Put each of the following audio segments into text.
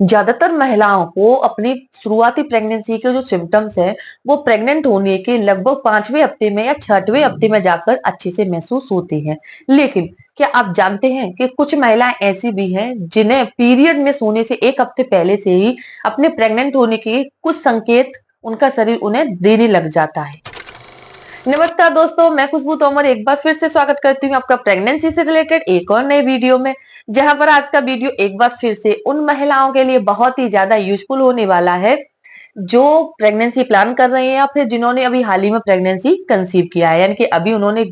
ज्यादातर महिलाओं को अपनी शुरुआती प्रेगनेंसी के जो सिम्टम्स है वो प्रेग्नेंट होने के लगभग 5वें हफ्ते में या 6वें हफ्ते में जाकर अच्छे से महसूस होती हैं। लेकिन क्या आप जानते हैं कि कुछ महिलाएं ऐसी भी हैं जिन्हें पीरियड में सोने से 1 हफ्ते पहले से ही अपने प्रेग्नेंट होने के कुछ संकेत उनका शरीर उन्हें देने लग जाता है। नमस्कार दोस्तों, मैं खुशबू तोमर एक बार फिर से स्वागत करती हूँ आपका प्रेगनेंसी से रिलेटेड एक और नए वीडियो में। जहां पर आज का वीडियो एक बार फिर से उन महिलाओं के लिए बहुत ही ज्यादा यूजफुल होने वाला है जो प्रेगनेंसी प्लान कर रही हैं या फिर जिन्होंने अभी हाल ही में प्रेगनेंसी कंसीव किया है, यानी कि अभी उन्होंने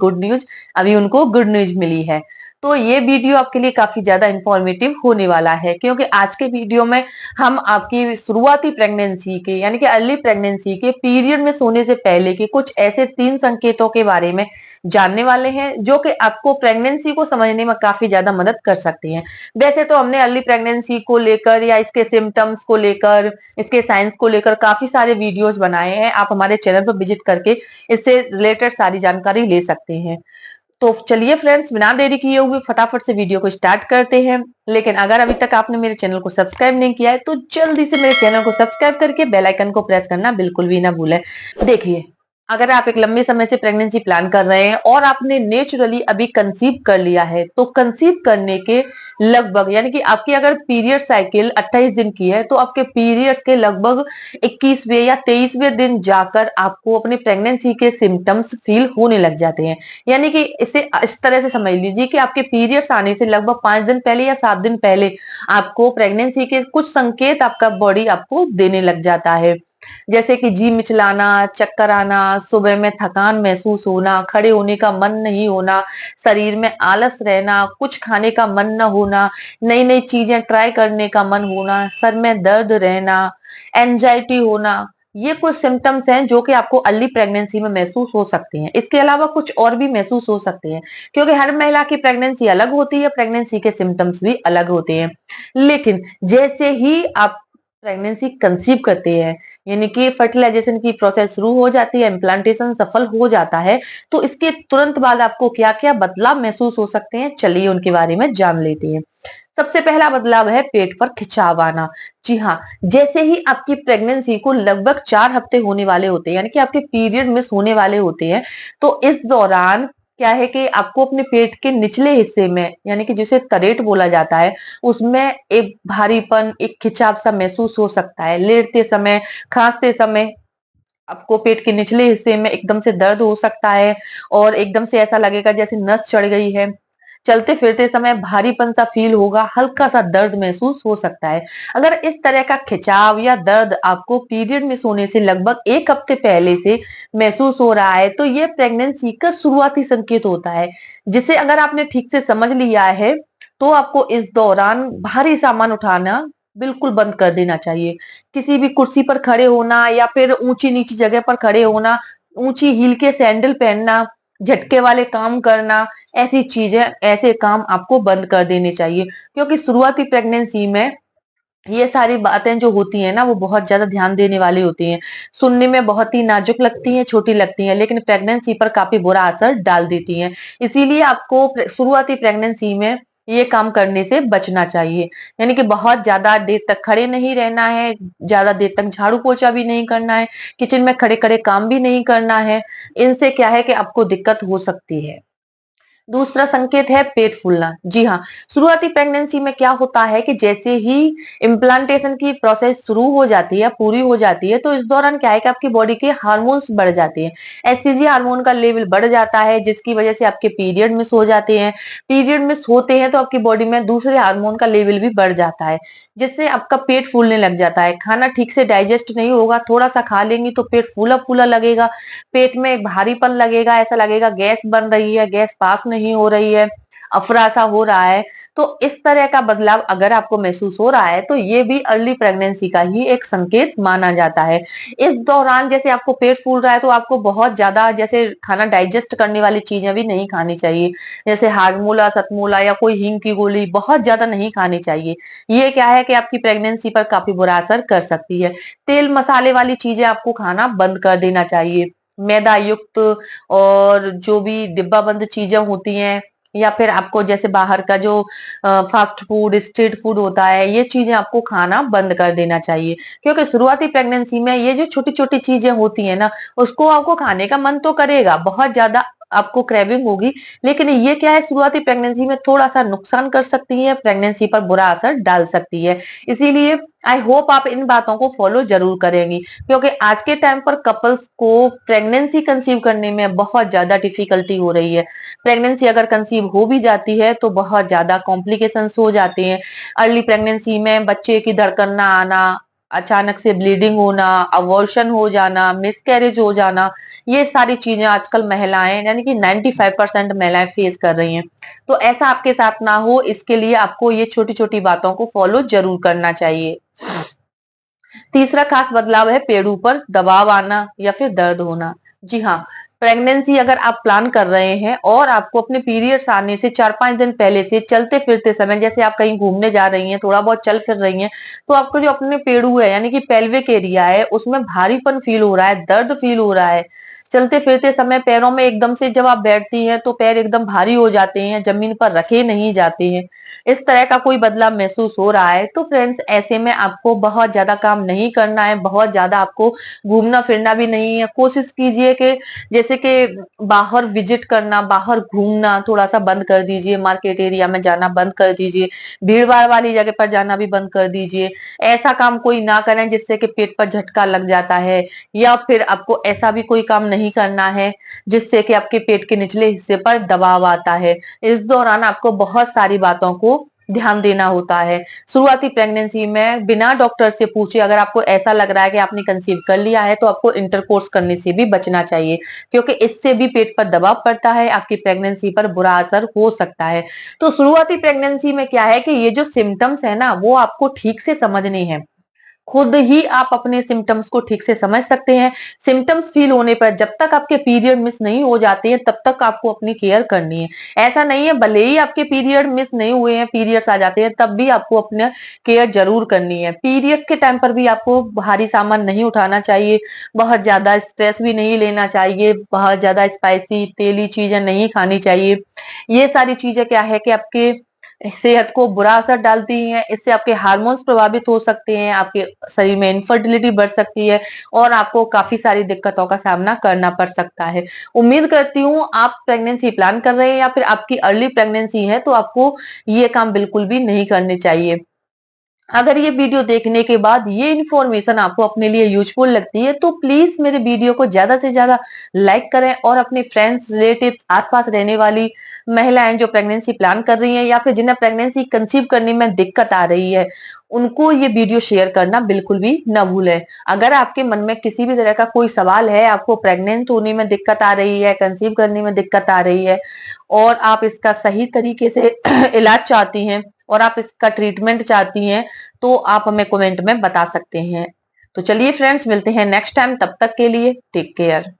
अभी उनको गुड न्यूज मिली है। तो ये वीडियो आपके लिए काफी ज्यादा इंफॉर्मेटिव होने वाला है, क्योंकि आज के वीडियो में हम आपकी शुरुआती प्रेगनेंसी के यानी कि अर्ली प्रेगनेंसी के पीरियड में सोने से पहले के कुछ ऐसे 3 संकेतों के बारे में जानने वाले हैं जो कि आपको प्रेगनेंसी को समझने में काफी ज्यादा मदद कर सकती हैं। वैसे तो हमने अर्ली प्रेगनेंसी को लेकर या इसके सिम्टम्स को लेकर, इसके साइंस को लेकर काफी सारे वीडियोस बनाए हैं। आप हमारे चैनल पर विजिट करके इससे रिलेटेड सारी जानकारी ले सकते हैं। तो चलिए फ्रेंड्स, बिना देरी किए हुए फटाफट से वीडियो को स्टार्ट करते हैं। लेकिन अगर अभी तक आपने मेरे चैनल को सब्सक्राइब नहीं किया है तो जल्दी से मेरे चैनल को सब्सक्राइब करके बेल आइकन को प्रेस करना बिल्कुल भी ना भूलें। देखिए, अगर आप एक लंबे समय से प्रेगनेंसी प्लान कर रहे हैं और आपने नेचुरली अभी कंसीव कर लिया है, तो कंसीव करने के लगभग यानी कि आपकी अगर पीरियड साइकिल 28 दिन की है तो आपके पीरियड्स के लगभग 21वें या 23वें दिन जाकर आपको अपने प्रेगनेंसी के सिम्टम्स फील होने लग जाते हैं। यानी कि इसे इस तरह से समझ लीजिए कि आपके पीरियड्स आने से लगभग 5 दिन पहले या 7 दिन पहले आपको प्रेगनेंसी के कुछ संकेत आपका बॉडी आपको देने लग जाता है। जैसे कि जी मिचलाना, चक्कर आना, सुबह में थकान महसूस होना, खड़े होने का मन नहीं होना, शरीर में आलस रहना, कुछ खाने का मन न होना, नई नई चीजें ट्राई करने का मन होना, सर में दर्द रहना, एंजाइटी होना, ये कुछ सिम्टम्स हैं जो कि आपको अर्ली प्रेगनेंसी में महसूस हो सकते हैं। इसके अलावा कुछ और भी महसूस हो सकते हैं, क्योंकि हर महिला की प्रेगनेंसी अलग होती है, प्रेगनेंसी के सिम्टम्स भी अलग होते हैं। लेकिन जैसे ही आप प्रेगनेंसी कंसीव करते हैं, यानी कि फर्टिलाइजेशन की प्रोसेस शुरू हो जाती है, इम्प्लांटेशन सफल हो जाता है, तो इसके तुरंत बाद आपको क्या-क्या बदलाव महसूस हो सकते हैं, चलिए उनके बारे में जान लेते हैं। सबसे पहला बदलाव है पेट पर खिंचाव आना। जी हाँ, जैसे ही आपकी प्रेगनेंसी को लगभग 4 हफ्ते होने वाले होते हैं, यानी कि आपके पीरियड मिस होने वाले होते हैं, तो इस दौरान क्या है कि आपको अपने पेट के निचले हिस्से में, यानी कि जिसे तरेट बोला जाता है, उसमें एक भारीपन, एक खिंचाव सा महसूस हो सकता है। लेटते समय, खांसते समय आपको पेट के निचले हिस्से में एकदम से दर्द हो सकता है और एकदम से ऐसा लगेगा जैसे नस चढ़ गई है। चलते फिरते समय भारीपन सा फील होगा, हल्का सा दर्द महसूस हो सकता है। अगर इस तरह का खिंचाव या दर्द आपको पीरियड मिस होने से लगभग 1 हफ्ते पहले से महसूस हो रहा है, तो ये प्रेगनेंसी का शुरुआती संकेत होता है, जिसे अगर आपने ठीक से समझ लिया है, तो आपको इस दौरान भारी सामान उठाना बिल्कुल बंद कर देना चाहिए। किसी भी कुर्सी पर खड़े होना या फिर ऊंची-नीची जगह पर खड़े होना, ऊंची हील के सैंडल पहनना, झटके वाले काम करना, ऐसी चीजें, ऐसे काम आपको बंद कर देने चाहिए, क्योंकि शुरुआती प्रेगनेंसी में ये सारी बातें जो होती हैं ना, वो बहुत ज्यादा ध्यान देने वाली होती हैं। सुनने में बहुत ही नाजुक लगती हैं, छोटी लगती हैं, लेकिन प्रेगनेंसी पर काफी बुरा असर डाल देती हैं। इसीलिए आपको शुरुआती प्रेगनेंसी में ये काम करने से बचना चाहिए। यानी कि बहुत ज्यादा देर तक खड़े नहीं रहना है, ज्यादा देर तक झाड़ू पोछा भी नहीं करना है, किचन में खड़े खड़े काम भी नहीं करना है। इनसे क्या है कि आपको दिक्कत हो सकती है। दूसरा संकेत है पेट फूलना। जी हाँ, शुरुआती प्रेगनेंसी में क्या होता है कि जैसे ही इम्प्लांटेशन की प्रोसेस शुरू हो जाती है, पूरी हो जाती है, तो इस दौरान क्या है कि आपकी बॉडी के हार्मोन्स बढ़ जाते हैं। एचसीजी हार्मोन का लेवल बढ़ जाता है, जिसकी वजह से आपके पीरियड मिस हो जाते हैं। पीरियड मिस होते हैं तो आपकी बॉडी में दूसरे हार्मोन का लेवल भी बढ़ जाता है, जिससे आपका पेट फूलने लग जाता है। खाना ठीक से डाइजेस्ट नहीं होगा, थोड़ा सा खा लेंगी तो पेट फूला फूला लगेगा, पेट में एक भारीपन लगेगा, ऐसा लगेगा गैस बन रही है, गैस पास नहीं हो रही है, अफरा सा हो रहा है। तो इस तरह का बदलाव अगर आपको महसूस हो रहा है तो ये भी अर्ली प्रेगनेंसी का ही एक संकेत माना जाता है। इस दौरान जैसे आपको पेट फूल रहा है तो आपको बहुत ज्यादा जैसे खाना डाइजेस्ट करने वाली चीजें भी नहीं खानी चाहिए, जैसे हाजमोला, सतमोला या कोई हींग की गोली बहुत ज्यादा नहीं खानी चाहिए। ये क्या है कि आपकी प्रेगनेंसी पर काफी बुरा असर कर सकती है। तेल मसाले वाली चीजें आपको खाना बंद कर देना चाहिए। मैदा युक्त और जो भी डिब्बा बंद चीजें होती हैं या फिर आपको जैसे बाहर का जो फास्ट फूड, स्ट्रीट फूड होता है, ये चीजें आपको खाना बंद कर देना चाहिए। क्योंकि शुरुआती प्रेगनेंसी में ये जो छोटी-छोटी चीजें होती हैं ना, उसको आपको खाने का मन तो करेगा, बहुत ज़्यादा आपको क्रेविंग होगी, लेकिन ये क्या है, शुरुआती प्रेगनेंसी में थोड़ा-सा नुकसान कर सकती है, प्रेगनेंसी पर बुरा असर डाल सकती है। इसीलिए आई होप आप इन बातों को फॉलो ज़रूर करेंगी, क्योंकि आज के टाइम पर कपल्स को प्रेगनेंसी कंसीव करने में बहुत ज़्यादा डिफिकल्टी हो रही है। प्रेगनेंसी अगर कंसीव हो भी जाती है तो बहुत ज़्यादा कॉम्प्लिकेशंस हो जाते हैं। अर्ली प्रेगनेंसी में बच्चे की धड़कन ना आना, अचानक से ब्लीडिंग होना, अबॉर्शन हो जाना, मिसकैरेज हो जाना, ये सारी चीजें आजकल महिलाएं यानी कि 95% महिलाएं फेस कर रही हैं। तो ऐसा आपके साथ ना हो, इसके लिए आपको ये छोटी-छोटी बातों को फॉलो जरूर करना चाहिए। तीसरा खास बदलाव है पेड़ों पर दबाव आना या फिर दर्द होना। जी हाँ, प्रेगनेंसी अगर आप प्लान कर रहे हैं और आपको अपने पीरियड्स आने से 4-5 दिन पहले से चलते फिरते समय, जैसे आप कहीं घूमने जा रही हैं, थोड़ा बहुत चल फिर रही हैं, तो आपको जो अपने पेड़ू है यानी कि पेल्विक एरिया है, उसमें भारीपन फील हो रहा है, दर्द फील हो रहा है। चलते फिरते समय पैरों में एकदम से जब आप बैठती हैं तो पैर एकदम भारी हो जाते हैं, जमीन पर रखे नहीं जाते हैं। इस तरह का कोई बदलाव महसूस हो रहा है तो फ्रेंड्स, ऐसे में आपको बहुत ज्यादा काम नहीं करना है, बहुत ज्यादा आपको घूमना फिरना भी नहीं है। कोशिश कीजिए कि जैसे कि बाहर विजिट करना, बाहर घूमना थोड़ा सा बंद कर दीजिए, मार्केट एरिया में जाना बंद कर दीजिए, भीड़ भाड़ वाली जगह पर जाना भी बंद कर दीजिए। ऐसा काम कोई ना करें जिससे कि पेट पर झटका लग जाता है, या फिर आपको ऐसा भी कोई काम नहीं करना है जिससे कि आपके पेट के निचले हिस्से पर दबाव आता है। इस दौरान आपको बहुत सारी बातों को ध्यान देना होता है। शुरुआती प्रेगनेंसी में बिना डॉक्टर से पूछे अगर आपको ऐसा लग रहा है कि आपने कंसीव कर लिया है तो आपको इंटरकोर्स करने से भी बचना चाहिए, क्योंकि इससे भी पेट पर दबाव पड़ता है, आपकी प्रेगनेंसी पर बुरा असर हो सकता है। तो शुरुआती प्रेगनेंसी में क्या है कि ये जो सिम्टम्स है ना, वो आपको ठीक से समझने हैं। खुद ही आप अपने सिम्टम्स को ठीक से समझ सकते हैं। सिम्टम्स फील होने पर जब तक आपके पीरियड मिस नहीं हो जाते हैं तब तक आपको अपनी केयर करनी है। ऐसा नहीं है भले ही आपके पीरियड मिस नहीं हुए हैं, पीरियड्स आ जाते हैं, तब भी आपको अपना केयर जरूर करनी है। पीरियड्स के टाइम पर भी आपको भारी सामान नहीं उठाना चाहिए, बहुत ज्यादा स्ट्रेस भी नहीं लेना चाहिए, बहुत ज्यादा स्पाइसी तेली चीजें नहीं खानी चाहिए। ये सारी चीजें क्या है कि आपके सेहत को बुरा असर डालती हैं, इससे आपके हार्मोन्स प्रभावित हो सकते हैं, आपके शरीर में इनफर्टिलिटी बढ़ सकती है और आपको काफी सारी दिक्कतों का सामना करना पड़ सकता है। उम्मीद करती हूँ आप प्रेगनेंसी प्लान कर रहे हैं या फिर आपकी अर्ली प्रेगनेंसी है तो आपको ये काम बिल्कुल भी नहीं करने चाहिए। अगर ये वीडियो देखने के बाद ये इन्फॉर्मेशन आपको अपने लिए यूजफुल लगती है तो प्लीज मेरे वीडियो को ज्यादा से ज्यादा लाइक करें और अपने फ्रेंड्स, रिलेटिव, आसपास रहने वाली महिलाएं जो प्रेगनेंसी प्लान कर रही हैं या फिर जिन्हें प्रेगनेंसी कंसीव करने में दिक्कत आ रही है, उनको ये वीडियो शेयर करना बिल्कुल भी न भूलें। अगर आपके मन में किसी भी तरह का कोई सवाल है, आपको प्रेग्नेंट होने में दिक्कत आ रही है, कंसीव करने में दिक्कत आ रही है और आप इसका सही तरीके से इलाज चाहती हैं और आप इसका ट्रीटमेंट चाहती हैं, तो आप हमें कमेंट में बता सकते हैं। तो चलिए फ्रेंड्स, मिलते हैं नेक्स्ट टाइम, तब तक के लिए टेक केयर।